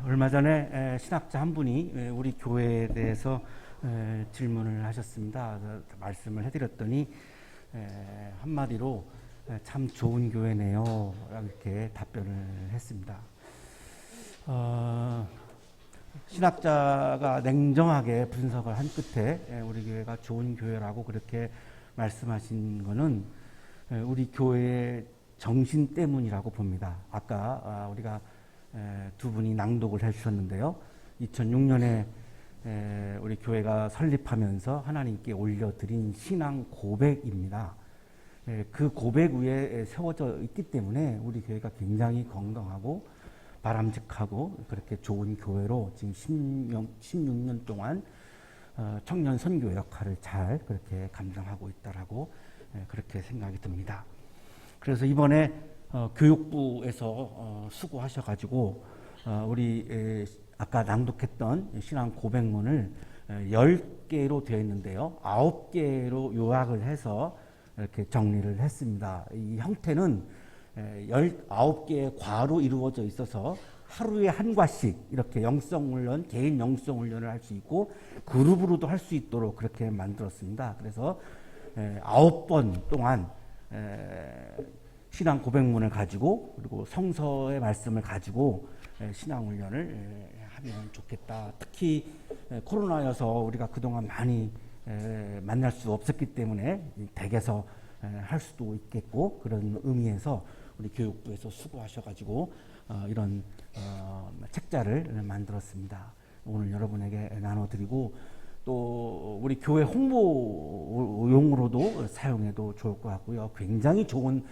얼마 전에 신학자 한 분이 우리 교회에 대해서 질문을 하셨습니다. 말씀을 해드렸더니 한마디로 참 좋은 교회네요 이렇게 답변을 했습니다. 신학자가 냉정하게 분석을 한 끝에 우리 교회가 좋은 교회라고 그렇게 말씀하신 것은 우리 교회의 정신 때문이라고 봅니다. 아까 우리가 두 분이 낭독을 해주셨는데요. 2006년에 우리 교회가 설립하면서 하나님께 올려드린 신앙 고백입니다. 그 고백 위에 세워져 있기 때문에 우리 교회가 굉장히 건강하고 바람직하고 그렇게 좋은 교회로 지금 16년 동안 청년 선교 역할을 잘 그렇게 감당하고 있다라고 그렇게 생각이 듭니다. 그래서 이번에 교육부에서 수고하셔가지고 우리 아까 낭독했던 신앙 고백문을 10개로 되어 있는데요. 9개로 요약을 해서 이렇게 정리를 했습니다. 이 형태는 19개의 과로 이루어져 있어서 하루에 한 과씩 이렇게 영성훈련, 개인 영성훈련을 할 수 있고 그룹으로도 할 수 있도록 그렇게 만들었습니다. 그래서 9번 동안 신앙 고백문을 가지고 그리고 성서의 말씀을 가지고 신앙훈련을 하면 좋겠다. 특히 코로나여서 우리가 그동안 많이 만날 수 없었기 때문에 댁에서 할 수도 있겠고 그런 의미에서 우리 교육부에서 수고하셔가지고 이런 책자를 만들었습니다. 오늘 여러분에게 나눠드리고 또 우리 교회 홍보용으로도 사용해도 좋을 것 같고요. 굉장히 좋은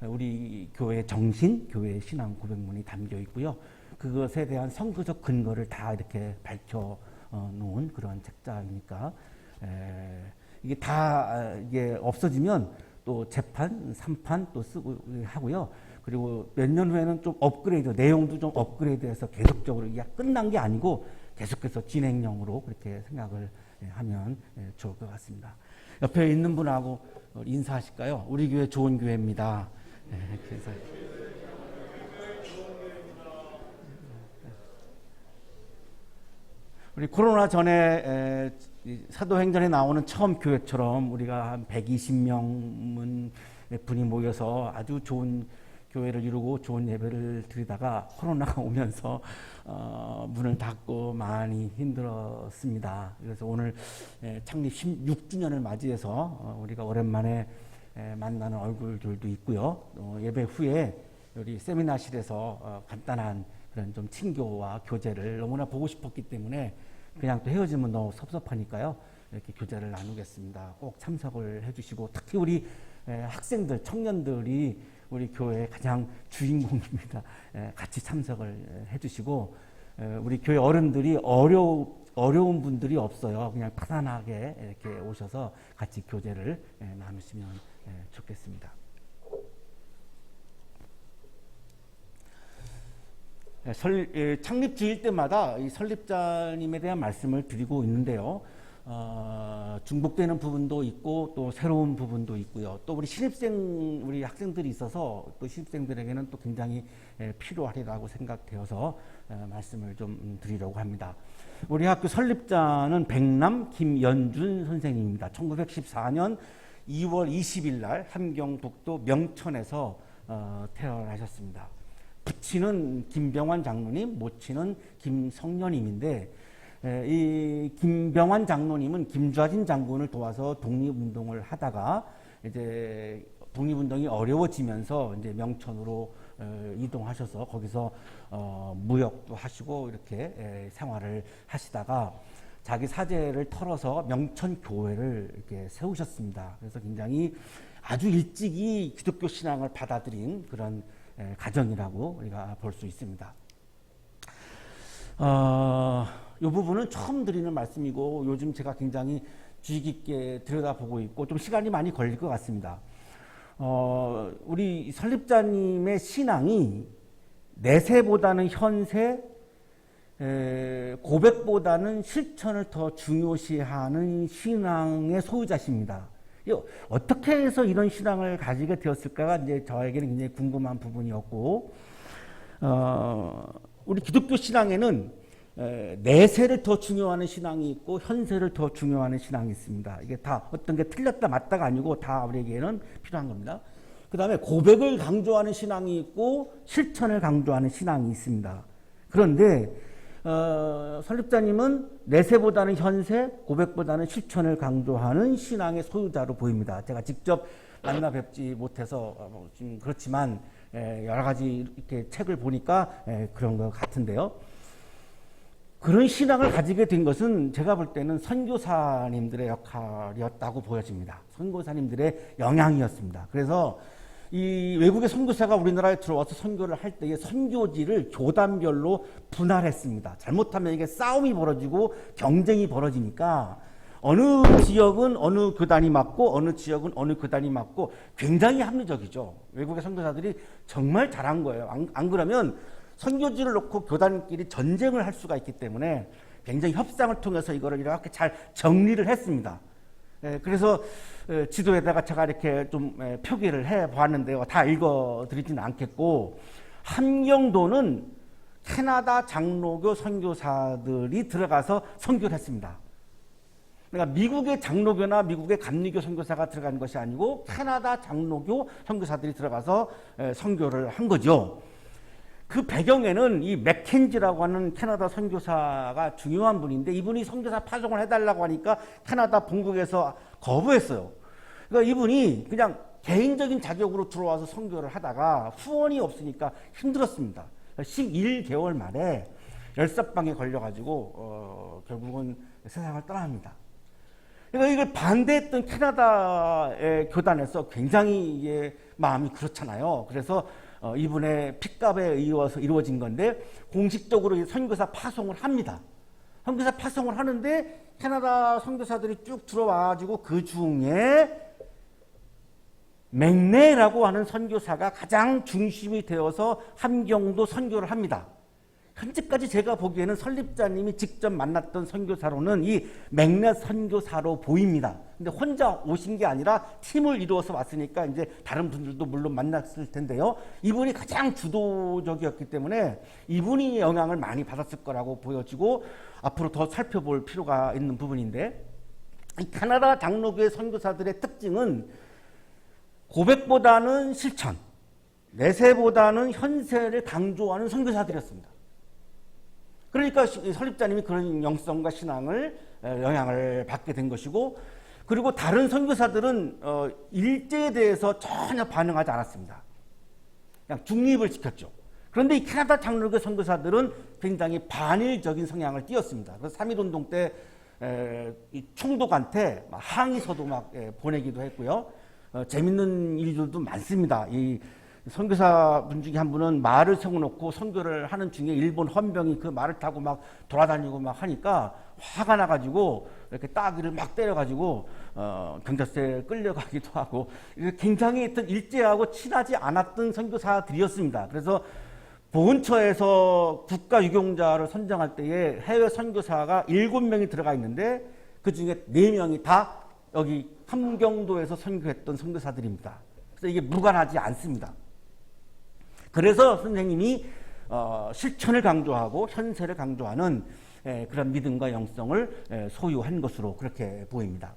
우리 교회의 정신, 교회의 신앙 고백문이 담겨 있고요. 그것에 대한 선교적 근거를 다 이렇게 밝혀 놓은 그런 책자이니까 이게 다 이게 없어지면 또 재판, 3판 또 쓰고 하고요. 그리고 몇 년 후에는 좀 업그레이드, 내용도 좀 업그레이드해서 계속적으로 이게 끝난 게 아니고 계속해서 진행형으로 그렇게 생각을 하면 좋을 것 같습니다. 옆에 있는 분하고 인사하실까요? 우리 교회 좋은 교회입니다. 그래서 우리 코로나 전에 사도행전에 나오는 처음 교회처럼 우리가 한 120명 분이 모여서 아주 좋은 교회를 이루고 좋은 예배를 드리다가 코로나가 오면서 문을 닫고 많이 힘들었습니다. 그래서 오늘 창립 16주년을 맞이해서 우리가 오랜만에 만나는 얼굴들도 있고요. 예배 후에 우리 세미나실에서 간단한 그런 좀 친교와 교제를 너무나 보고 싶었기 때문에 그냥 또 헤어지면 너무 섭섭하니까요. 이렇게 교제를 나누겠습니다. 꼭 참석을 해주시고 특히 우리 학생들, 청년들이 우리 교회의 가장 주인공입니다. 같이 참석을 해주시고 우리 교회 어른들이 어려운 분들이 없어요. 그냥 편안하게 이렇게 오셔서 같이 교제를 나누시면 좋겠습니다. 창립 주일 때마다 이 설립자님에 대한 말씀을 드리고 있는데요. 중복되는 부분도 있고 또 새로운 부분도 있고요. 또 우리 학생들이 있어서 또 신입생들에게는 또 굉장히 필요하리라고 생각되어서 말씀을 좀 드리려고 합니다. 우리 학교 설립자는 백남 김연준 선생님입니다. 1914년 2월 20일 날 함경북도 명천에서 태어나셨습니다. 부친은 김병환 장로님, 모친은 김성년님인데 이 김병환 장로님은 김좌진 장군을 도와서 독립운동을 하다가 이제 독립운동이 어려워지면서 이제 명천으로 이동하셔서 거기서 무역도 하시고 이렇게 생활을 하시다가 자기 사재를 털어서 명천 교회를 이렇게 세우셨습니다. 그래서 굉장히 아주 일찍이 기독교 신앙을 받아들인 그런 가정이라고 우리가 볼 수 있습니다. 이 부분은 처음 드리는 말씀이고 요즘 제가 굉장히 주의 깊게 들여다보고 있고 좀 시간이 많이 걸릴 것 같습니다. 우리 설립자님의 신앙이 내세보다는 현세, 고백보다는 실천을 더 중요시하는 신앙의 소유자십니다. 어떻게 해서 이런 신앙을 가지게 되었을까가 이제 저에게는 굉장히 궁금한 부분이었고, 우리 기독교 신앙에는 내세를 더 중요하는 신앙이 있고 현세를 더 중요하는 신앙이 있습니다. 이게 다 어떤 게 틀렸다 맞다가 아니고 다 우리에게는 필요한 겁니다. 그 다음에 고백을 강조하는 신앙이 있고 실천을 강조하는 신앙이 있습니다. 그런데 설립자님은 내세보다는 현세, 고백보다는 실천을 강조하는 신앙의 소유자로 보입니다. 제가 직접 만나 뵙지 못해서 좀 그렇지만 여러 가지 이렇게 책을 보니까 그런 것 같은데요. 그런 신앙을 가지게 된 것은 제가 볼 때는 선교사님들의 역할이었다고 보여집니다. 선교사님들의 영향이었습니다. 그래서 이 외국의 선교사가 우리나라에 들어와서 선교를 할 때에 선교지를 교단별로 분할했습니다. 잘못하면 이게 싸움이 벌어지고 경쟁이 벌어지니까 어느 지역은 어느 교단이 맞고 어느 지역은 어느 교단이 맞고 굉장히 합리적이죠. 외국의 선교사들이 정말 잘한 거예요. 안 그러면 선교지를 놓고 교단끼리 전쟁을 할 수가 있기 때문에 굉장히 협상을 통해서 이거를 이렇게 잘 정리를 했습니다. 그래서 지도에다가 제가 이렇게 좀 표기를 해 보았는데요. 다 읽어 드리지는 않겠고, 함경도는 캐나다 장로교 선교사들이 들어가서 선교를 했습니다. 그러니까 미국의 장로교나 미국의 감리교 선교사가 들어간 것이 아니고 캐나다 장로교 선교사들이 들어가서 선교를 한 거죠. 그 배경에는 이 맥켄지라고 하는 캐나다 선교사가 중요한 분인데, 이분이 선교사 파송을 해달라고 하니까 캐나다 본국에서 거부했어요. 그러니까 이분이 그냥 개인적인 자격으로 들어와서 선교를 하다가 후원이 없으니까 힘들었습니다. 11개월 만에 열사병에 걸려가지고 결국은 세상을 떠납니다. 그러니까 이걸 반대했던 캐나다의 교단에서 굉장히 이게 마음이 그렇잖아요. 그래서 이분의 핏값에 의해서 이루어진 건데, 공식적으로 선교사 파송을 합니다. 선교사 파송을 하는데 캐나다 선교사들이 쭉 들어와가지고 그 중에 맥네라고 하는 선교사가 가장 중심이 되어서 함경도 선교를 합니다. 현재까지 제가 보기에는 설립자님이 직접 만났던 선교사로는 이 맥네 선교사로 보입니다. 근데 혼자 오신 게 아니라 팀을 이루어서 왔으니까 이제 다른 분들도 물론 만났을 텐데요. 이분이 가장 주도적이었기 때문에 이분이 영향을 많이 받았을 거라고 보여지고, 앞으로 더 살펴볼 필요가 있는 부분인데, 이 캐나다 장로교회 선교사들의 특징은 고백보다는 실천, 내세보다는 현세를 강조하는 선교사들이었습니다. 그러니까 설립자님이 그런 영성과 신앙을 영향을 받게 된 것이고, 그리고 다른 선교사들은 일제에 대해서 전혀 반응하지 않았습니다. 그냥 중립을 지켰죠. 그런데 이 캐나다 장로교 선교사들은 굉장히 반일적인 성향을 띄었습니다. 그래서 3.1운동 때 총독한테 항의서도 막 보내기도 했고요. 재밌는 일들도 많습니다. 이 선교사분 중에 한 분은 말을 세워놓고 선교를 하는 중에 일본 헌병이 그 말을 타고 막 돌아다니고 막 하니까 화가 나가지고 이렇게 따귀를 막 때려가지고 경찰서에 끌려가기도 하고, 굉장히 일제하고 친하지 않았던 선교사들이었습니다. 그래서 보훈처에서 국가유공자를 선정할 때에 해외 선교사가 7명이 들어가 있는데 그 중에 4명이 다 여기 함경도에서 선교했던 선교사들입니다. 그래서 이게 무관하지 않습니다. 그래서 선생님이 실천을 강조하고 현세를 강조하는 그런 믿음과 영성을 소유한 것으로 그렇게 보입니다.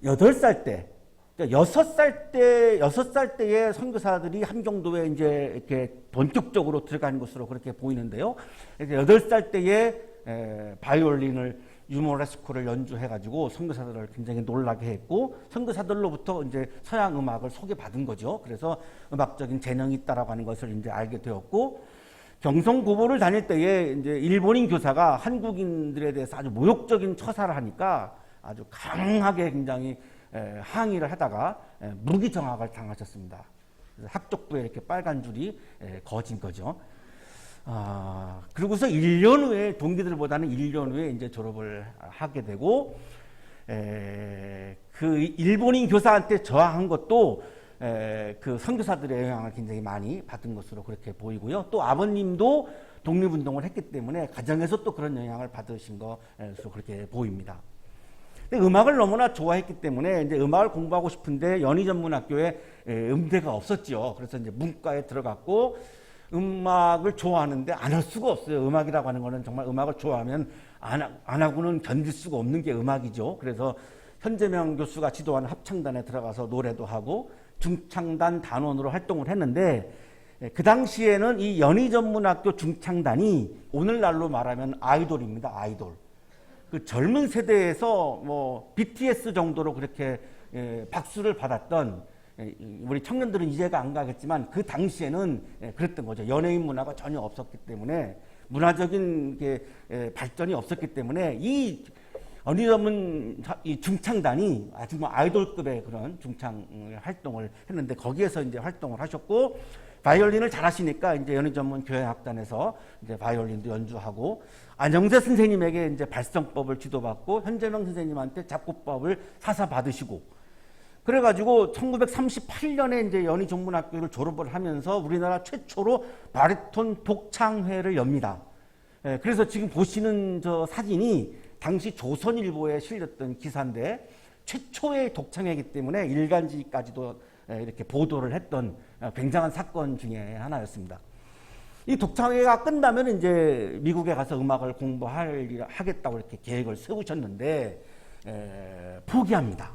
8살 때, 그러니까 6살 때의 선교사들이 함경도에 이제 이렇게 본격적으로 들어간 것으로 그렇게 보이는데요. 8살 때에 바이올린을 유모레스코를 연주해가지고 선교사들을 굉장히 놀라게 했고, 선교사들로부터 이제 서양 음악을 소개받은 거죠. 그래서 음악적인 재능이 있다라고 하는 것을 이제 알게 되었고, 경성고보를 다닐 때에 이제 일본인 교사가 한국인들에 대해서 아주 모욕적인 처사를 하니까 아주 강하게 굉장히 항의를 하다가 무기정학을 당하셨습니다. 그래서 학적부에 이렇게 빨간 줄이 거진 거죠. 그러고서 1년 후에, 동기들보다는 1년 후에 이제 졸업을 하게 되고, 그 일본인 교사한테 저항한 것도 그 선교사들의 영향을 굉장히 많이 받은 것으로 그렇게 보이고요. 또 아버님도 독립운동을 했기 때문에 가정에서 또 그런 영향을 받으신 것으로 그렇게 보입니다. 근데 음악을 너무나 좋아했기 때문에 이제 음악을 공부하고 싶은데 연희전문학교에 음대가 없었죠. 그래서 이제 문과에 들어갔고, 음악을 좋아하는데 안 할 수가 없어요. 음악이라고 하는 거는 정말 음악을 좋아하면 안 하고는 견딜 수가 없는 게 음악이죠. 그래서 현재명 교수가 지도하는 합창단에 들어가서 노래도 하고 중창단 단원으로 활동을 했는데, 그 당시에는 이 연희전문학교 중창단이 오늘날로 말하면 아이돌입니다. 아이돌. 그 젊은 세대에서 뭐 BTS 정도로 그렇게 박수를 받았던, 우리 청년들은 이해가 안 가겠지만 그 당시에는 그랬던 거죠. 연예인 문화가 전혀 없었기 때문에, 문화적인 게 발전이 없었기 때문에 이 연희전문 이 중창단이 아주 뭐 아이돌급의 그런 중창 활동을 했는데, 거기에서 이제 활동을 하셨고, 바이올린을 잘하시니까 이제 연희전문 교향악단에서 이제 바이올린도 연주하고, 안영재 선생님에게 이제 발성법을 지도받고 현재명 선생님한테 작곡법을 사사 받으시고, 그래가지고 1938년에 이제 연희전문학교를 졸업을 하면서 우리나라 최초로 바리톤 독창회를 엽니다. 그래서 지금 보시는 저 사진이 당시 조선일보에 실렸던 기사인데, 최초의 독창회이기 때문에 일간지까지도 이렇게 보도를 했던 굉장한 사건 중에 하나였습니다. 이 독창회가 끝나면 이제 미국에 가서 음악을 공부하겠다고 이렇게 계획을 세우셨는데 포기합니다.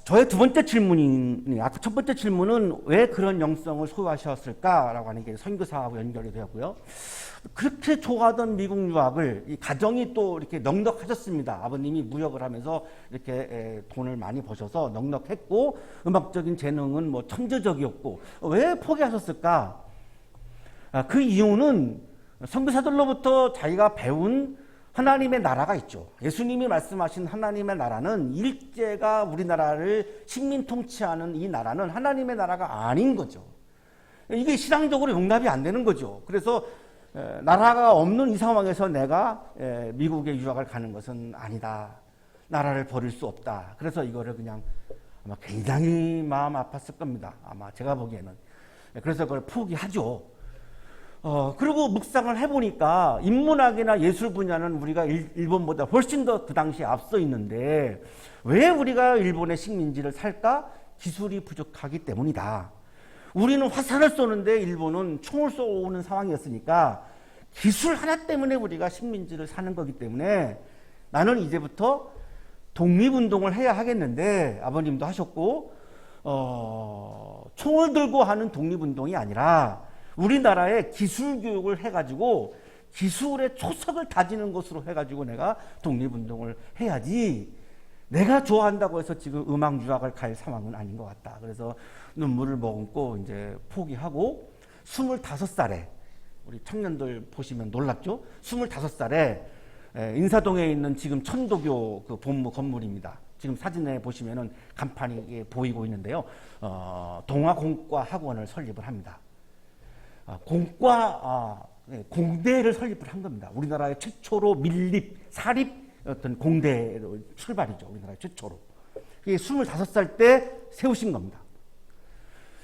저의 두 번째 질문이, 아까 첫 번째 질문은 왜 그런 영성을 소유하셨을까라고 하는 게 선교사하고 연결이 되었고요. 그렇게 좋아하던 미국 유학을, 이 가정이 또 이렇게 넉넉하셨습니다. 아버님이 무역을 하면서 이렇게 돈을 많이 버셔서 넉넉했고, 음악적인 재능은 뭐 천재적이었고, 왜 포기하셨을까? 그 이유는 선교사들로부터 자기가 배운 하나님의 나라가 있죠. 예수님이 말씀하신 하나님의 나라는, 일제가 우리나라를 식민 통치하는 이 나라는 하나님의 나라가 아닌 거죠. 이게 신앙적으로 용납이 안 되는 거죠. 그래서 나라가 없는 이 상황에서 내가 미국에 유학을 가는 것은 아니다. 나라를 버릴 수 없다. 그래서 이거를 그냥 아마 굉장히 마음 아팠을 겁니다. 아마 제가 보기에는. 그래서 그걸 포기하죠. 그리고 묵상을 해보니까 인문학이나 예술 분야는 우리가 일본보다 훨씬 더 그 당시에 앞서 있는데, 왜 우리가 일본의 식민지를 살까? 기술이 부족하기 때문이다. 우리는 화살을 쏘는데 일본은 총을 쏘는 상황이었으니까 기술 하나 때문에 우리가 식민지를 사는 거기 때문에 나는 이제부터 독립운동을 해야 하겠는데, 아버님도 하셨고, 총을 들고 하는 독립운동이 아니라 우리나라에 기술 교육을 해가지고 기술의 초석을 다지는 것으로 해가지고 내가 독립운동을 해야지, 내가 좋아한다고 해서 지금 음악 유학을 갈 상황은 아닌 것 같다. 그래서 눈물을 머금고 이제 포기하고, 25살에, 우리 청년들 보시면 놀랍죠? 25살에 인사동에 있는 지금 천도교 그 본무 건물입니다. 지금 사진에 보시면은 간판이 보이고 있는데요. 동아공과 학원을 설립을 합니다. 공대를 설립을 한 겁니다. 우리나라의 최초로 밀립, 사립 어떤 공대로 출발이죠. 우리나라 최초로. 이게 25살 때 세우신 겁니다.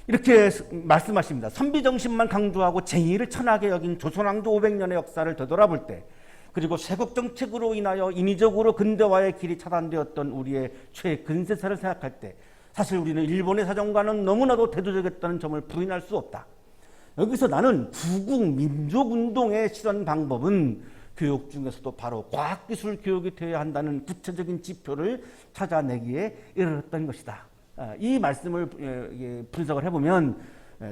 이렇게 말씀하십니다. 선비정신만 강조하고 정의를 천하게 여긴 조선왕조 500년의 역사를 되돌아볼 때, 그리고 세국정책으로 인하여 인위적으로 근대화의 길이 차단되었던 우리의 최근세사를 생각할 때, 사실 우리는 일본의 사정과는 너무나도 대조적이었다는 점을 부인할 수 없다. 여기서 나는 구국 민족운동의 실현 방법은 교육 중에서도 바로 과학기술 교육이 되어야 한다는 구체적인 지표를 찾아내기에 이르렀던 것이다. 이 말씀을 분석을 해보면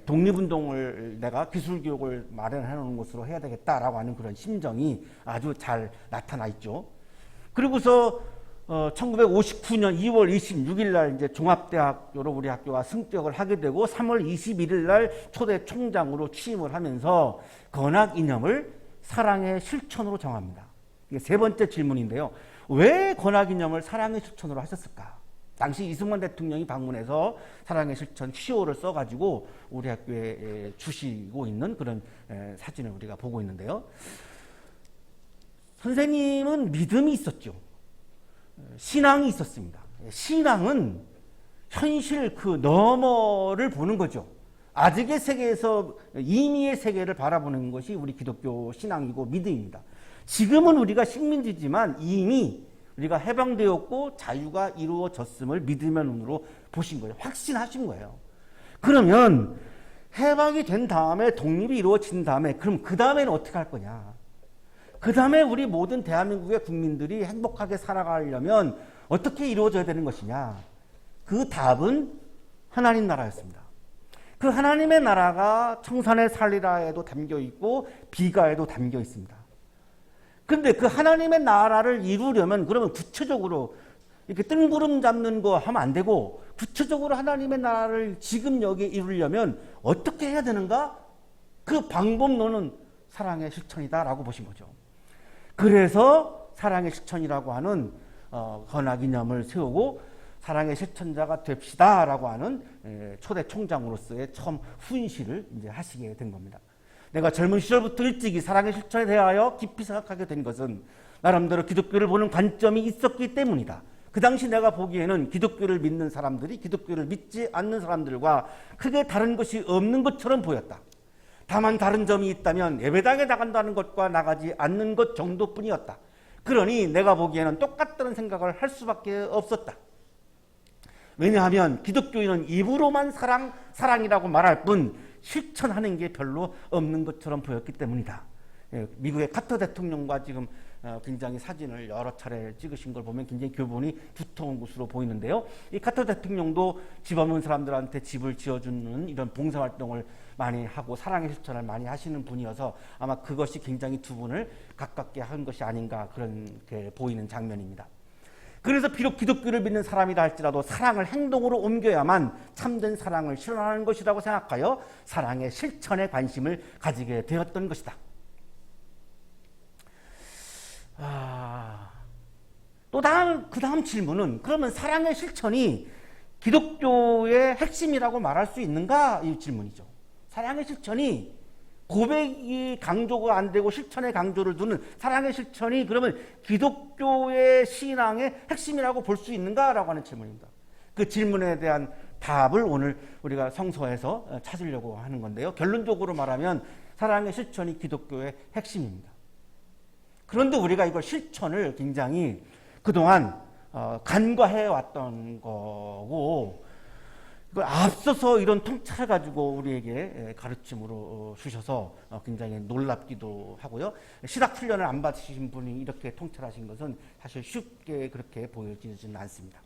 독립운동을 내가 기술교육을 마련해 놓은 것으로 해야 되겠다라고 하는 그런 심정이 아주 잘 나타나 있죠. 그리고서 1959년 2월 26일 날 이제 종합대학교로 우리 학교가 승격을 하게 되고, 3월 21일 날 초대 총장으로 취임을 하면서 건학 이념을 사랑의 실천으로 정합니다. 이게 세 번째 질문인데요. 왜 건학 이념을 사랑의 실천으로 하셨을까? 당시 이승만 대통령이 방문해서 사랑의 실천 시호를 써가지고 우리 학교에 주시고 있는 그런 사진을 우리가 보고 있는데요. 선생님은 믿음이 있었죠. 신앙이 있었습니다. 신앙은 현실 그 너머를 보는 거죠. 아직의 세계에서 이미의 세계를 바라보는 것이 우리 기독교 신앙이고 믿음입니다. 지금은 우리가 식민지지만 이미 우리가 해방되었고 자유가 이루어졌음을 믿음의 눈으로 보신 거예요. 확신하신 거예요. 그러면 해방이 된 다음에 독립이 이루어진 다음에 그럼 그 다음에는 어떻게 할 거냐? 그 다음에 우리 모든 대한민국의 국민들이 행복하게 살아가려면 어떻게 이루어져야 되는 것이냐? 그 답은 하나님 나라였습니다. 그 하나님의 나라가 청산의 살리라에도 담겨 있고 비가에도 담겨 있습니다. 근데 그 하나님의 나라를 이루려면 그러면 구체적으로 이렇게 뜬구름 잡는 거 하면 안 되고 구체적으로 하나님의 나라를 지금 여기에 이루려면 어떻게 해야 되는가? 그 방법론은 사랑의 실천이다라고 보신 거죠. 그래서 사랑의 실천이라고 하는 건화기념을 세우고 사랑의 실천자가 됩시다라고 하는 초대 총장으로서의 처음 훈시를 이제 하시게 된 겁니다. 내가 젊은 시절부터 일찍이 사랑의 실천에 대하여 깊이 생각하게 된 것은 나름대로 기독교를 보는 관점이 있었기 때문이다. 그 당시 내가 보기에는 기독교를 믿는 사람들이 기독교를 믿지 않는 사람들과 크게 다른 것이 없는 것처럼 보였다. 다만 다른 점이 있다면 예배당에 나간다는 것과 나가지 않는 것 정도뿐이었다. 그러니 내가 보기에는 똑같다는 생각을 할 수밖에 없었다. 왜냐하면 기독교인은 입으로만 사랑이라고 말할 뿐 실천하는 게 별로 없는 것처럼 보였기 때문이다. 미국의 카터 대통령과 지금 굉장히 사진을 여러 차례 찍으신 걸 보면 굉장히 교본이 두터운 것으로 보이는데요. 이 카터 대통령도 집 없는 사람들한테 집을 지어주는 이런 봉사활동을 많이 하고 사랑의 실천을 많이 하시는 분이어서 아마 그것이 굉장히 두 분을 가깝게 한 것이 아닌가 그렇게 보이는 장면입니다. 그래서 비록 기독교를 믿는 사람이라 할지라도 사랑을 행동으로 옮겨야만 참된 사랑을 실현하는 것이라고 생각하여 사랑의 실천에 관심을 가지게 되었던 것이다. 그 다음 질문은 그러면 사랑의 실천이 기독교의 핵심이라고 말할 수 있는가? 이 질문이죠. 사랑의 실천이 고백이 강조가 안 되고 실천에 강조를 두는 사랑의 실천이 그러면 기독교의 신앙의 핵심이라고 볼 수 있는가라고 하는 질문입니다. 그 질문에 대한 답을 오늘 우리가 성서에서 찾으려고 하는 건데요. 결론적으로 말하면 사랑의 실천이 기독교의 핵심입니다. 그런데 우리가 이걸 실천을 굉장히 그동안 간과해 왔던 거고 이걸 앞서서 이런 통찰을 가지고 우리에게 가르침으로 주셔서 굉장히 놀랍기도 하고요. 신학훈련을 안 받으신 분이 이렇게 통찰하신 것은 사실 쉽게 그렇게 보여지지는 않습니다.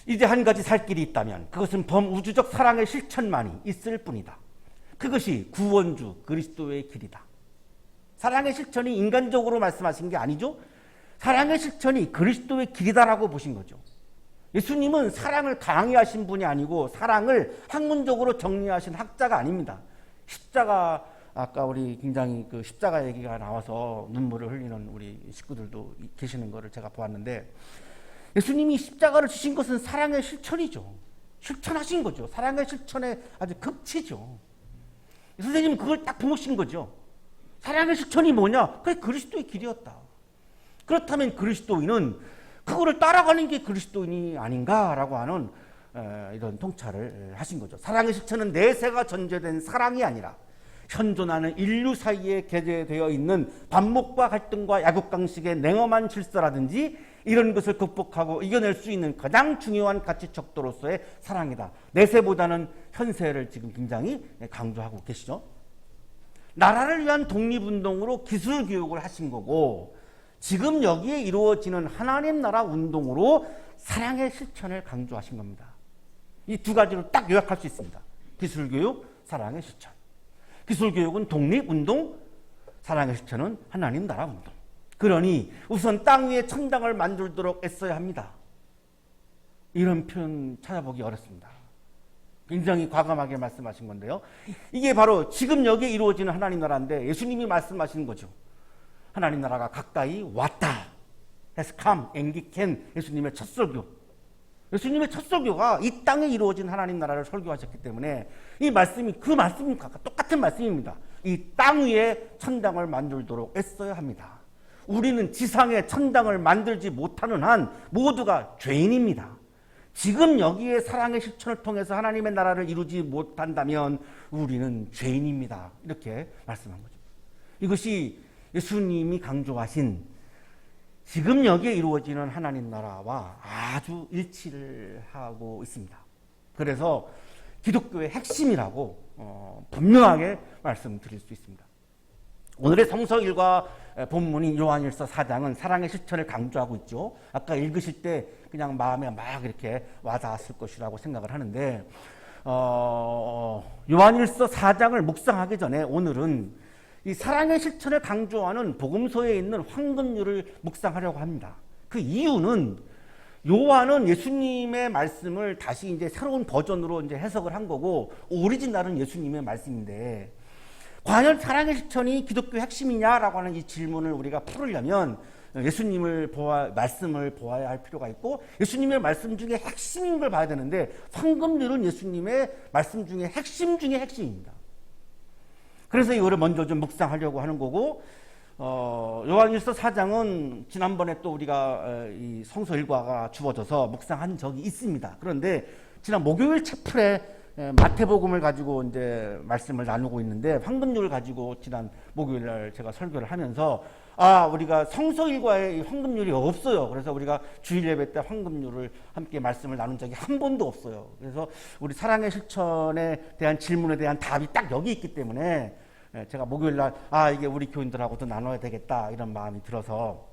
이제 한 가지 살 길이 있다면 그것은 범우주적 사랑의 실천만이 있을 뿐이다. 그것이 구원주 그리스도의 길이다. 사랑의 실천이 인간적으로 말씀하신 게 아니죠. 사랑의 실천이 그리스도의 길이다라고 보신 거죠. 예수님은 사랑을 강의하신 분이 아니고 사랑을 학문적으로 정리하신 학자가 아닙니다. 십자가 아까 우리 굉장히 그 십자가 얘기가 나와서 눈물을 흘리는 우리 식구들도 계시는 것을 제가 보았는데 예수님이 십자가를 주신 것은 사랑의 실천이죠. 실천하신 거죠. 사랑의 실천의 아주 극치죠. 선생님은 그걸 딱 보신 거죠. 사랑의 실천이 뭐냐? 그게 그리스도의 길이었다. 그렇다면 그리스도인은 그거를 따라가는 게 그리스도인이 아닌가라고 하는 이런 통찰을 하신 거죠. 사랑의 실천은 내세가 전제된 사랑이 아니라 현존하는 인류 사이에 게재되어 있는 반목과 갈등과 야곱강식의 냉엄한 질서라든지 이런 것을 극복하고 이겨낼 수 있는 가장 중요한 가치 척도로서의 사랑이다. 내세보다는 현세를 지금 굉장히 강조하고 계시죠. 나라를 위한 독립운동으로 기술교육을 하신 거고 지금 여기에 이루어지는 하나님 나라 운동으로 사랑의 실천을 강조하신 겁니다. 이 두 가지로 딱 요약할 수 있습니다. 기술교육, 사랑의 실천. 기술교육은 독립운동, 사랑의 실천은 하나님 나라 운동. 그러니 우선 땅 위에 천당을 만들도록 애써야 합니다. 이런 표현 찾아보기 어렵습니다. 굉장히 과감하게 말씀하신 건데요. 이게 바로 지금 여기에 이루어지는 하나님 나라인데 예수님이 말씀하시는 거죠. 하나님 나라가 가까이 왔다. has come, 앵기켄 예수님의 첫 설교. 예수님의 첫 설교가 이 땅에 이루어진 하나님 나라를 설교하셨기 때문에 이 말씀이 그 말씀과 똑같은 말씀입니다. 이 땅 위에 천당을 만들도록 애써야 합니다. 우리는 지상에 천당을 만들지 못하는 한 모두가 죄인입니다. 지금 여기에 사랑의 실천을 통해서 하나님의 나라를 이루지 못한다면 우리는 죄인입니다. 이렇게 말씀한 거죠. 이것이 예수님이 강조하신 지금 여기에 이루어지는 하나님 나라와 아주 일치를 하고 있습니다. 그래서 기독교의 핵심이라고 분명하게 말씀드릴 수 있습니다. 오늘의 성서일과 본문인 요한일서 4장은 사랑의 실천을 강조하고 있죠. 아까 읽으실 때 그냥 마음에 막 이렇게 와닿았을 것이라고 생각을 하는데 요한일서 4장을 묵상하기 전에 오늘은 이 사랑의 실천을 강조하는 복음서에 있는 황금률을 묵상하려고 합니다. 그 이유는 요한은 예수님의 말씀을 다시 이제 새로운 버전으로 이제 해석을 한 거고 오리지널은 예수님의 말씀인데 과연 사랑의 실천이 기독교의 핵심이냐라고 하는 이 질문을 우리가 풀으려면 예수님을 말씀을 보아야 할 필요가 있고 예수님의 말씀 중에 핵심인 걸 봐야 되는데 황금률은 예수님의 말씀 중에 핵심 중에 핵심입니다. 그래서 이거를 먼저 좀 묵상하려고 하는 거고 요한일서 4장은 지난번에 또 우리가 이 성서 일과가 주어져서 묵상한 적이 있습니다. 그런데 지난 목요일 채플에 마태복음을 가지고 이제 말씀을 나누고 있는데 황금률을 가지고 지난 목요일 날 제가 설교를 하면서 우리가 성서 일과에 이 황금률이 없어요. 그래서 우리가 주일 예배 때 황금률을 함께 말씀을 나눈 적이 한 번도 없어요. 그래서 우리 사랑의 실천에 대한 질문에 대한 답이 딱 여기 있기 때문에 제가 목요일 날 이게 우리 교인들하고도 나눠야 되겠다 이런 마음이 들어서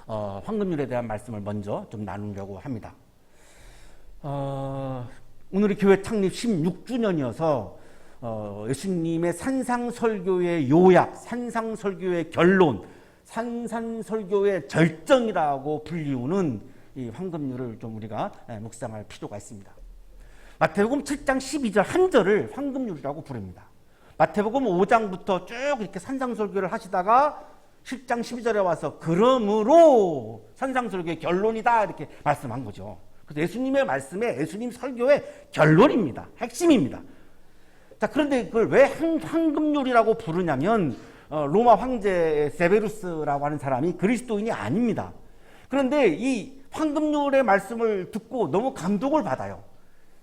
황금률에 대한 말씀을 먼저 좀 나누려고 합니다. 오늘이 교회 창립 16주년이어서 예수님의 산상설교의 요약, 산상설교의 결론, 산상설교의 절정이라고 불리우는 이 황금률을 좀 우리가 묵상할 필요가 있습니다. 마태복음 7장 12절 한 절을 황금률이라고 부릅니다. 마태복음 5장부터 쭉 이렇게 산상설교를 하시다가 10장 12절에 와서 그러므로 산상설교의 결론이다 이렇게 말씀한 거죠. 그래서 예수님의 말씀에 예수님 설교의 결론입니다. 핵심입니다. 자, 그런데 그걸 왜 황금률이라고 부르냐면 로마 황제 세베루스라고 하는 사람이 그리스도인이 아닙니다. 그런데 이 황금률의 말씀을 듣고 너무 감동을 받아요.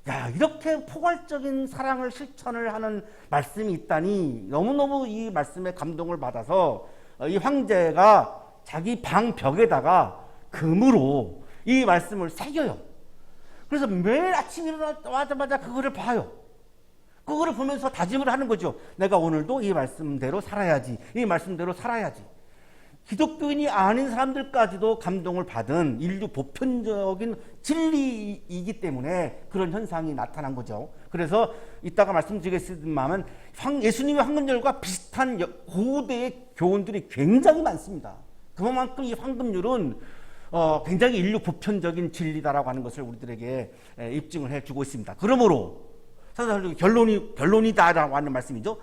야, 이렇게 포괄적인 사랑을 실천을 하는 말씀이 있다니 너무너무 이 말씀에 감동을 받아서 이 황제가 자기 방 벽에다가 금으로 이 말씀을 새겨요. 그래서 매일 아침 일어나자마자 그거를 봐요. 그거를 보면서 다짐을 하는 거죠. 내가 오늘도 이 말씀대로 살아야지. 이 말씀대로 살아야지. 기독교인이 아닌 사람들까지도 감동을 받은 인류 보편적인 진리이기 때문에 그런 현상이 나타난 거죠. 그래서 이따가 말씀드리겠습니다만 예수님의 황금률과 비슷한 고대의 교훈들이 굉장히 많습니다. 그만큼 이 황금률은 굉장히 인류 보편적인 진리다라고 하는 것을 우리들에게 입증을 해주고 있습니다. 그러므로 산상설교 결론이다라고 하는 말씀이죠.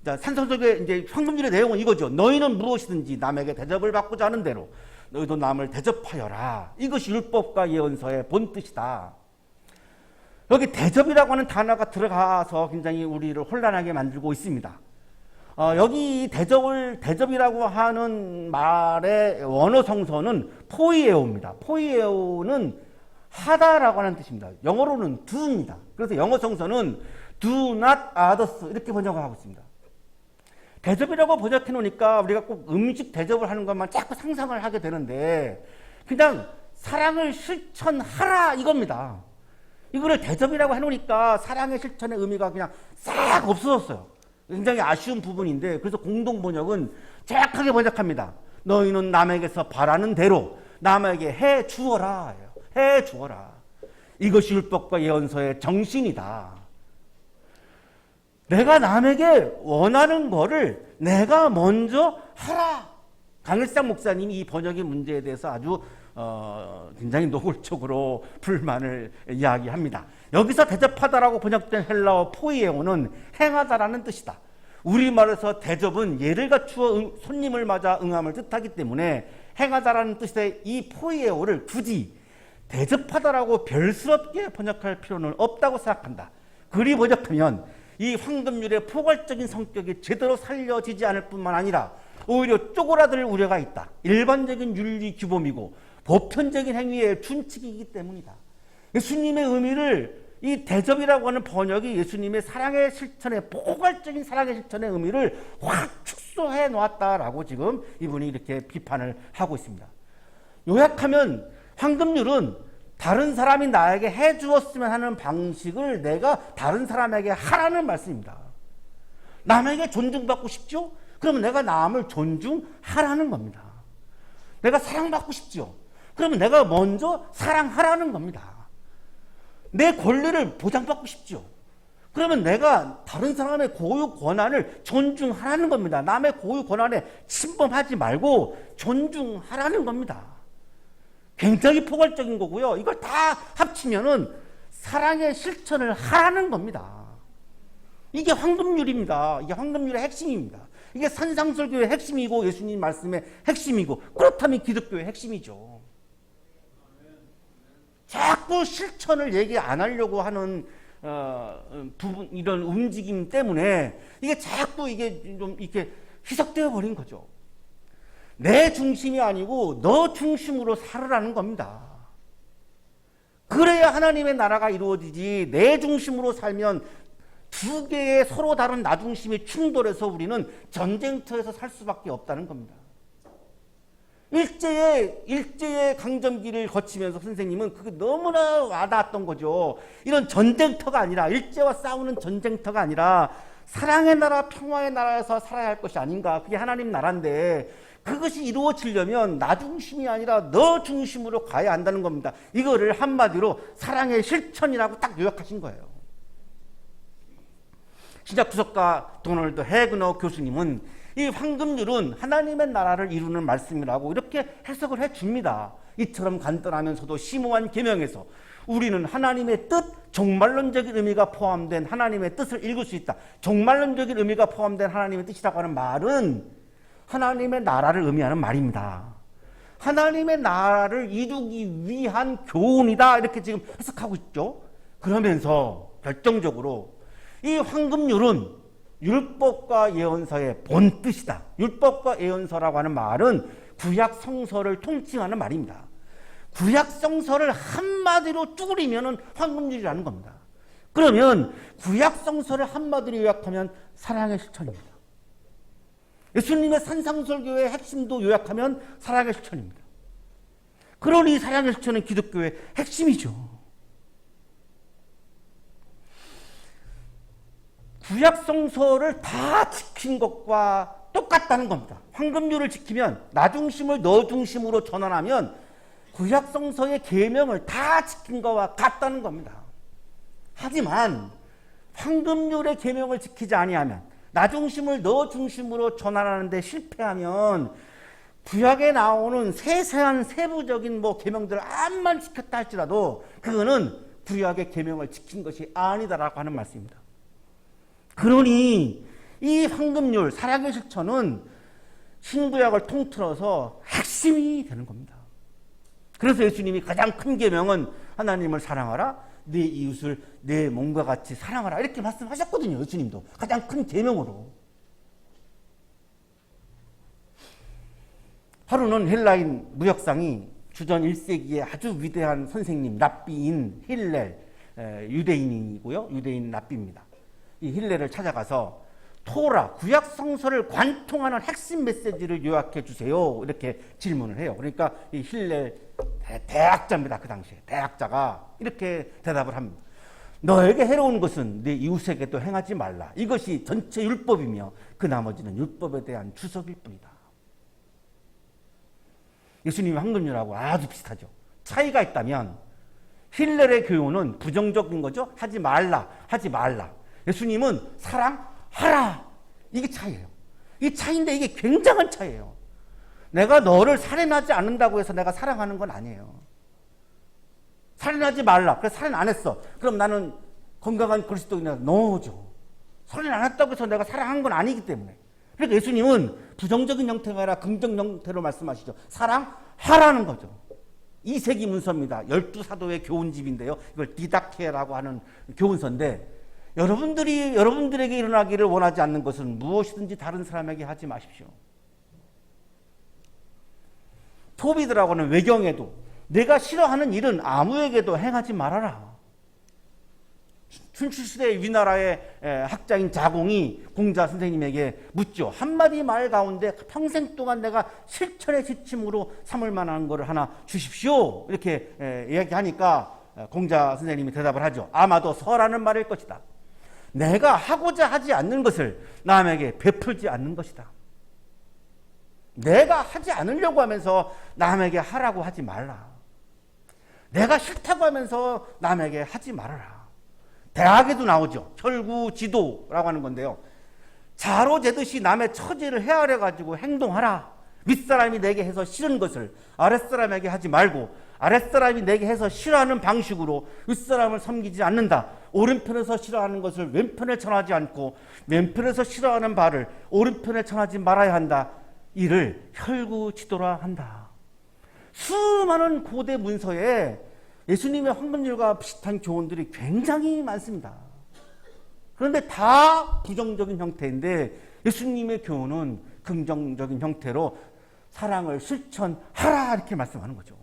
산상설교의 이제 황금률의 내용은 이거죠. 너희는 무엇이든지 남에게 대접을 받고자 하는 대로 너희도 남을 대접하여라. 이것이 율법과 예언서의 본뜻이다. 여기 대접이라고 하는 단어가 들어가서 굉장히 우리를 혼란하게 만들고 있습니다. 여기 대접이라고 하는 말의 원어 성서는 포이에오입니다. 포이에오는 하다라고 하는 뜻입니다. 영어로는 do입니다. 그래서 영어 성서는 do not others 이렇게 번역을 하고 있습니다. 대접이라고 번역해 놓으니까 우리가 꼭 음식 대접을 하는 것만 자꾸 상상을 하게 되는데 그냥 사랑을 실천하라 이겁니다. 이거를 대접이라고 해놓으니까 사랑의 실천의 의미가 그냥 싹 없어졌어요. 굉장히 아쉬운 부분인데 그래서 공동 번역은 정확하게 번역합니다. 너희는 남에게서 바라는 대로 남에게 해 주어라. 해 주어라. 이것이 율법과 예언서의 정신이다. 내가 남에게 원하는 거를 내가 먼저 하라. 강일상 목사님이 이 번역의 문제에 대해서 아주 굉장히 노골적으로 불만을 이야기합니다. 여기서 대접하다라고 번역된 헬라어 포이에오는 행하다라는 뜻이다. 우리말에서 대접은 예를 갖추어 손님을 맞아 응함을 뜻하기 때문에 행하다라는 뜻의 이 포이에오를 굳이 대접하다라고 별스럽게 번역할 필요는 없다고 생각한다. 그리 번역하면 이 황금률의 포괄적인 성격이 제대로 살려지지 않을 뿐만 아니라 오히려 쪼그라들 우려가 있다. 일반적인 윤리 규범이고 보편적인 행위의 준칙이기 때문이다. 예수님의 의미를 이 대접이라고 하는 번역이 예수님의 사랑의 실천의 포괄적인 사랑의 실천의 의미를 확 축소해 놓았다라고 지금 이분이 이렇게 비판을 하고 있습니다. 요약하면 황금률은 다른 사람이 나에게 해주었으면 하는 방식을 내가 다른 사람에게 하라는 말씀입니다. 남에게 존중받고 싶죠? 그러면 내가 남을 존중하라는 겁니다. 내가 사랑받고 싶죠? 그러면 내가 먼저 사랑하라는 겁니다. 내 권리를 보장받고 싶죠? 그러면 내가 다른 사람의 고유 권한을 존중하라는 겁니다. 남의 고유 권한에 침범하지 말고 존중하라는 겁니다. 굉장히 포괄적인 거고요. 이걸 다 합치면은 사랑의 실천을 하라는 겁니다. 이게 황금률입니다. 이게 황금률의 핵심입니다. 이게 산상설교의 핵심이고 예수님 말씀의 핵심이고 그렇다면 기독교의 핵심이죠. 자꾸 실천을 얘기 안 하려고 하는 부분, 이런 움직임 때문에 이게 자꾸 이게 좀 이렇게 희석되어 버린 거죠. 내 중심이 아니고 너 중심으로 살으라는 겁니다. 그래야 하나님의 나라가 이루어지지, 내 중심으로 살면 두 개의 서로 다른 나 중심이 충돌해서 우리는 전쟁터에서 살 수밖에 없다는 겁니다. 일제의 강점기를 거치면서 선생님은 그게 너무나 와닿았던 거죠. 이런 전쟁터가 아니라, 일제와 싸우는 전쟁터가 아니라 사랑의 나라, 평화의 나라에서 살아야 할 것이 아닌가. 그게 하나님 나라인데 그것이 이루어지려면 나 중심이 아니라 너 중심으로 가야 한다는 겁니다. 이거를 한마디로 사랑의 실천이라고 딱 요약하신 거예요. 신약 구석가 도널드 해그너 교수님은 이 황금률은 하나님의 나라를 이루는 말씀이라고 이렇게 해석을 해줍니다. 이처럼 간단하면서도 심오한 계명에서 우리는 하나님의 뜻, 종말론적인 의미가 포함된 하나님의 뜻을 읽을 수 있다. 종말론적인 의미가 포함된 하나님의 뜻이라고 하는 말은 하나님의 나라를 의미하는 말입니다. 하나님의 나라를 이루기 위한 교훈이다. 이렇게 지금 해석하고 있죠. 그러면서 결정적으로 이 황금률은 율법과 예언서의 본뜻이다. 율법과 예언서라고 하는 말은 구약 성서를 통칭하는 말입니다. 구약 성서를 한마디로 쭈그리면 황금률이라는 겁니다. 그러면 구약 성서를 한마디로 요약하면 사랑의 실천입니다. 예수님의 산상설교의 핵심도 요약하면 사랑의 실천입니다. 그러니 사랑의 실천은 기독교의 핵심이죠. 구약 성서를 다 지킨 것과 똑같다는 겁니다. 황금률을 지키면, 나 중심을 너 중심으로 전환하면 구약 성서의 계명을 다 지킨 것과 같다는 겁니다. 하지만 황금률의 계명을 지키지 아니하면, 나 중심을 너 중심으로 전환하는 데 실패하면 구약에 나오는 세세한 세부적인 계명들을 암만 지켰다 할지라도 그거는 구약의 계명을 지킨 것이 아니다라고 하는 말씀입니다. 그러니 이 황금률, 사랑의 실천은 신구약을 통틀어서 핵심이 되는 겁니다. 그래서 예수님이 가장 큰 계명은 하나님을 사랑하라, 내 이웃을 내 몸과 같이 사랑하라, 이렇게 말씀하셨거든요. 예수님도 가장 큰 계명으로. 하루는 헬라인 무역상이 주전 1세기의 아주 위대한 선생님 랍비인 힐렐, 유대인이고요. 유대인 랍비입니다. 이 힐렐을 찾아가서 토라, 구약 성서를 관통하는 핵심 메시지를 요약해 주세요. 이렇게 질문을 해요. 그러니까 이 힐렐 대학자입니다. 그 당시에 대학자가 이렇게 대답을 합니다. 너에게 해로운 것은 네 이웃에게도 행하지 말라. 이것이 전체 율법이며 그 나머지는 율법에 대한 주석일 뿐이다. 예수님의 황금률하고 아주 비슷하죠. 차이가 있다면 힐렐의 교훈은 부정적인 거죠. 하지 말라, 하지 말라. 예수님은 사랑하라. 이게 차이예요. 이 차이인데 이게 굉장한 차이예요. 내가 너를 살인하지 않는다고 해서 내가 사랑하는 건 아니에요. 살인하지 말라. 그래서 살인 안 했어. 그럼 나는 건강한 그리스도인이라 노죠. 살인 안 했다고 해서 내가 사랑한 건 아니기 때문에. 그러니까 예수님은 부정적인 형태가 아니라 긍정 형태로 말씀하시죠. 사랑하라는 거죠. 2세기 문서입니다. 12사도의 교훈집인데요. 이걸 디다케라고 하는 교훈서인데, 여러분들에게 일어나기를 원하지 않는 것은 무엇이든지 다른 사람에게 하지 마십시오. 토비드라고는 외경에도 내가 싫어하는 일은 아무에게도 행하지 말아라. 춘추시대 위나라의 학자인 자공이 공자 선생님에게 묻죠. 한마디 말 가운데 평생 동안 내가 실천의 지침으로 삼을 만한 것을 하나 주십시오. 이렇게 이야기하니까 공자 선생님이 대답을 하죠. 아마도 서라는 말일 것이다. 내가 하고자 하지 않는 것을 남에게 베풀지 않는 것이다. 내가 하지 않으려고 하면서 남에게 하라고 하지 말라. 내가 싫다고 하면서 남에게 하지 말아라. 대학에도 나오죠. 혈구지도라고 하는 건데요. 자로 재듯이 남의 처지를 헤아려 가지고 행동하라. 윗사람이 내게 해서 싫은 것을 아랫사람에게 하지 말고 아랫사람이 내게 해서 싫어하는 방식으로 윗사람을 섬기지 않는다. 오른편에서 싫어하는 것을 왼편에 전하지 않고 왼편에서 싫어하는 바를 오른편에 전하지 말아야 한다. 이를 혈구지도라 한다. 수많은 고대 문서에 예수님의 황금률과 비슷한 교훈들이 굉장히 많습니다. 그런데 다 부정적인 형태인데 예수님의 교훈은 긍정적인 형태로 사랑을 실천하라 이렇게 말씀하는 거죠.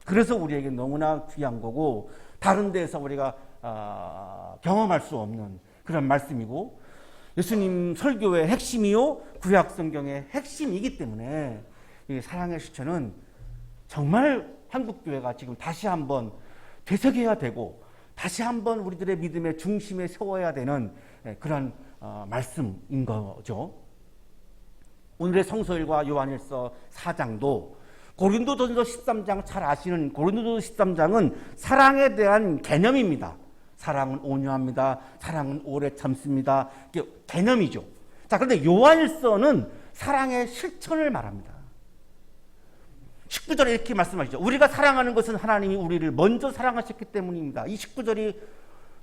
그래서 우리에게 너무나 귀한 거고 다른 데에서 우리가 경험할 수 없는 그런 말씀이고 예수님 설교의 핵심이요 구약 성경의 핵심이기 때문에 이 사랑의 실천은 정말 한국교회가 지금 다시 한번 되새겨야 되고 다시 한번 우리들의 믿음의 중심에 세워야 되는 그런 말씀인 거죠. 오늘의 성서일과 요한일서 4장도 고린도전서 13장 잘 아시는 고린도전서 13장은 사랑에 대한 개념입니다. 사랑은 온유합니다. 사랑은 오래 참습니다. 이게 개념이죠. 자, 그런데 요한일서는 사랑의 실천을 말합니다. 19절에 이렇게 말씀하시죠. 우리가 사랑하는 것은 하나님이 우리를 먼저 사랑하셨기 때문입니다. 이 19절이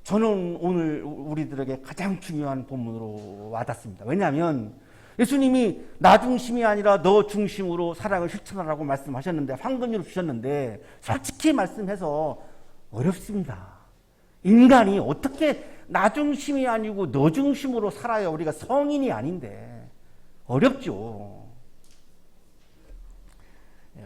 저는 오늘 우리들에게 가장 중요한 본문으로 와닿습니다. 왜냐하면 예수님이 나 중심이 아니라 너 중심으로 사랑을 실천하라고 말씀하셨는데 황금률을 주셨는데 솔직히 말씀해서 어렵습니다. 인간이 어떻게 나 중심이 아니고 너 중심으로 살아야 우리가 성인이 아닌데 어렵죠.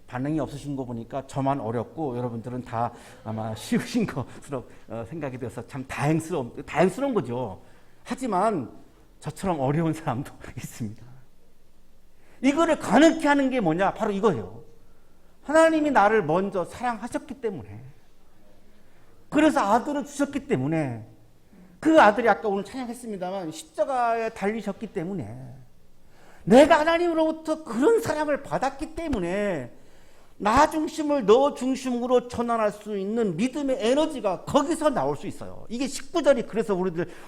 반응이 없으신 거 보니까 저만 어렵고 여러분들은 다 아마 쉬우신 것으로 생각이 되어서 참 다행스러운 거죠. 하지만 저처럼 어려운 사람도 있습니다. 이거를 가능케 하는 게 뭐냐? 바로 이거예요. 하나님이 나를 먼저 사랑하셨기 때문에 그래서 아들을 주셨기 때문에 그 아들이 아까 오늘 찬양했습니다만 십자가에 달리셨기 때문에 내가 하나님으로부터 그런 사랑을 받았기 때문에 나 중심을 너 중심으로 전환할 수 있는 믿음의 에너지가 거기서 나올 수 있어요. 이게 19절이 그래서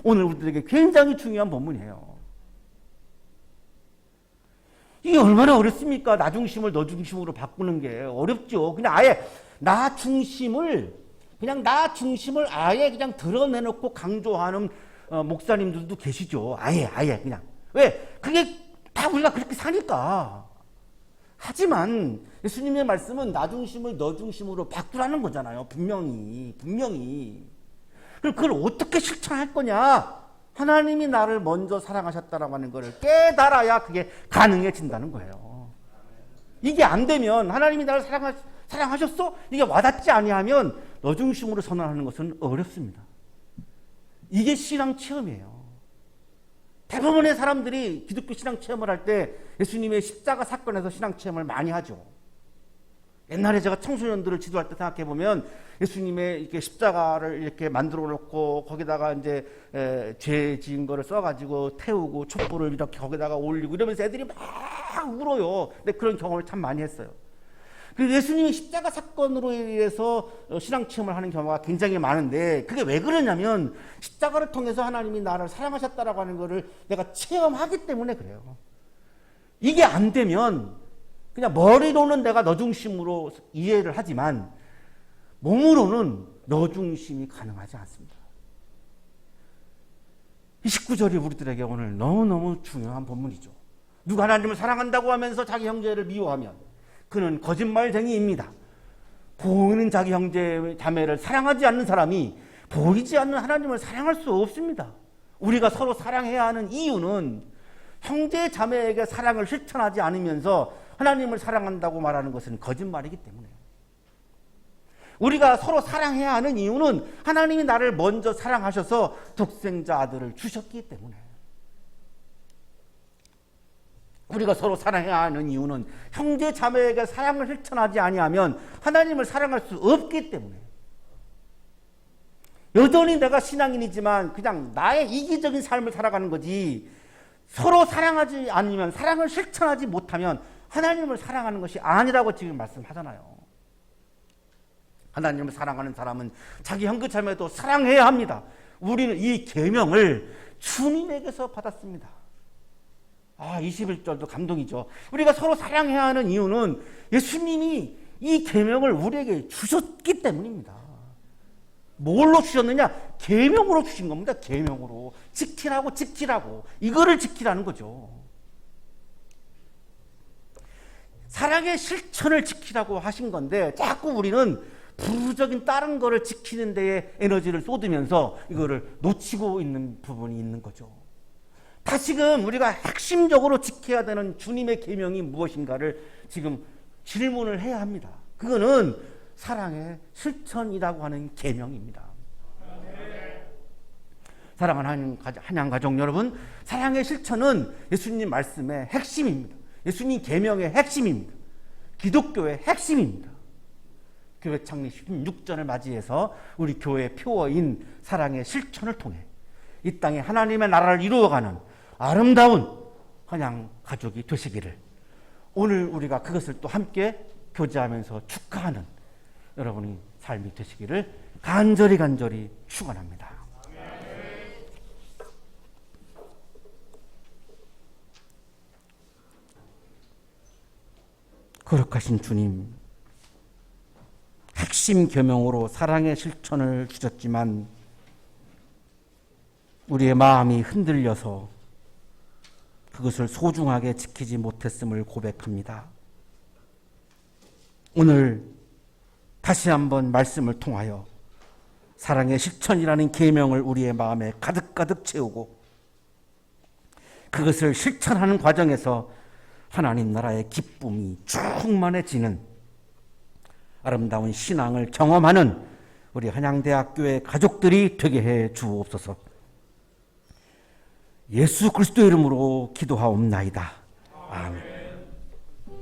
오늘 우리들에게 굉장히 중요한 본문이에요. 이게 얼마나 어렵습니까? 나 중심을 너 중심으로 바꾸는 게 어렵죠. 그냥 아예 나 중심을 아예 그냥 드러내놓고 강조하는 목사님들도 계시죠. 아예 그냥. 왜? 그게 다 우리가 그렇게 사니까. 하지만 예수님의 말씀은 나 중심을 너 중심으로 바꾸라는 거잖아요. 분명히. 그럼 그걸 어떻게 실천할 거냐? 하나님이 나를 먼저 사랑하셨다라고 하는 것을 깨달아야 그게 가능해진다는 거예요. 이게 안 되면 하나님이 나를 사랑하셨어? 이게 와닿지 아니하면 너 중심으로 선언하는 것은 어렵습니다. 이게 신앙 체험이에요. 대부분의 사람들이 기독교 신앙 체험을 할 때 예수님의 십자가 사건에서 신앙 체험을 많이 하죠. 옛날에 제가 청소년들을 지도할 때 생각해 보면 예수님의 이렇게 십자가를 이렇게 만들어 놓고 거기다가 이제 죄 지은 거를 써가지고 태우고 촛불을 이렇게 거기다가 올리고 이러면서 애들이 막 울어요. 근데 그런 경험을 참 많이 했어요. 그래서 예수님이 십자가 사건으로 인해서 신앙 체험을 하는 경우가 굉장히 많은데 그게 왜 그러냐면 십자가를 통해서 하나님이 나를 사랑하셨다라고 하는 거를 내가 체험하기 때문에 그래요. 이게 안 되면 그냥 머리로는 내가 너 중심으로 이해를 하지만 몸으로는 너 중심이 가능하지 않습니다. 이 19절이 우리들에게 오늘 너무너무 중요한 본문이죠. 누가 하나님을 사랑한다고 하면서 자기 형제를 미워하면 그는 거짓말쟁이입니다. 보이는 자기 형제 자매를 사랑하지 않는 사람이 보이지 않는 하나님을 사랑할 수 없습니다. 우리가 서로 사랑해야 하는 이유는 형제 자매에게 사랑을 실천하지 않으면서 하나님을 사랑한다고 말하는 것은 거짓말이기 때문에 우리가 서로 사랑해야 하는 이유는 하나님이 나를 먼저 사랑하셔서 독생자 아들을 주셨기 때문에. 우리가 서로 사랑해야 하는 이유는 형제 자매에게 사랑을 실천하지 아니하면 하나님을 사랑할 수 없기 때문에. 여전히 내가 신앙인이지만 그냥 나의 이기적인 삶을 살아가는 거지, 서로 사랑하지 않으면, 사랑을 실천하지 못하면 하나님을 사랑하는 것이 아니라고 지금 말씀하잖아요. 하나님을 사랑하는 사람은 자기 형제 자매도 사랑해야 합니다. 우리는 이 계명을 주님에게서 받았습니다. 21절도 감동이죠. 우리가 서로 사랑해야 하는 이유는 예수님이 이 계명을 우리에게 주셨기 때문입니다. 뭘로 주셨느냐? 계명으로 주신 겁니다. 계명으로. 지키라고. 이거를 지키라는 거죠. 사랑의 실천을 지키라고 하신 건데 자꾸 우리는 부수적인 다른 거를 지키는 데에 에너지를 쏟으면서 이거를 놓치고 있는 부분이 있는 거죠. 다시금 우리가 핵심적으로 지켜야 되는 주님의 계명이 무엇인가를 지금 질문을 해야 합니다. 그거는 사랑의 실천이라고 하는 계명입니다. 사랑하는 한양가족 여러분, 사랑의 실천은 예수님 말씀의 핵심입니다. 예수님 계명의 핵심입니다. 기독교의 핵심입니다. 교회 창립 16전을 맞이해서 우리 교회 표어인 사랑의 실천을 통해 이 땅에 하나님의 나라를 이루어가는 아름다운 한양 가족이 되시기를, 오늘 우리가 그것을 또 함께 교제하면서 축하하는 여러분의 삶이 되시기를 간절히 축원합니다. 거룩하신 주님, 핵심 계명으로 사랑의 실천을 주셨지만 우리의 마음이 흔들려서 그것을 소중하게 지키지 못했음을 고백합니다. 오늘 다시 한번 말씀을 통하여 사랑의 실천이라는 계명을 우리의 마음에 가득 채우고 그것을 실천하는 과정에서 하나님 나라의 기쁨이 충만해지는 아름다운 신앙을 경험하는 우리 한양대학교의 가족들이 되게 해 주옵소서. 예수 그리스도 이름으로 기도하옵나이다. 아멘.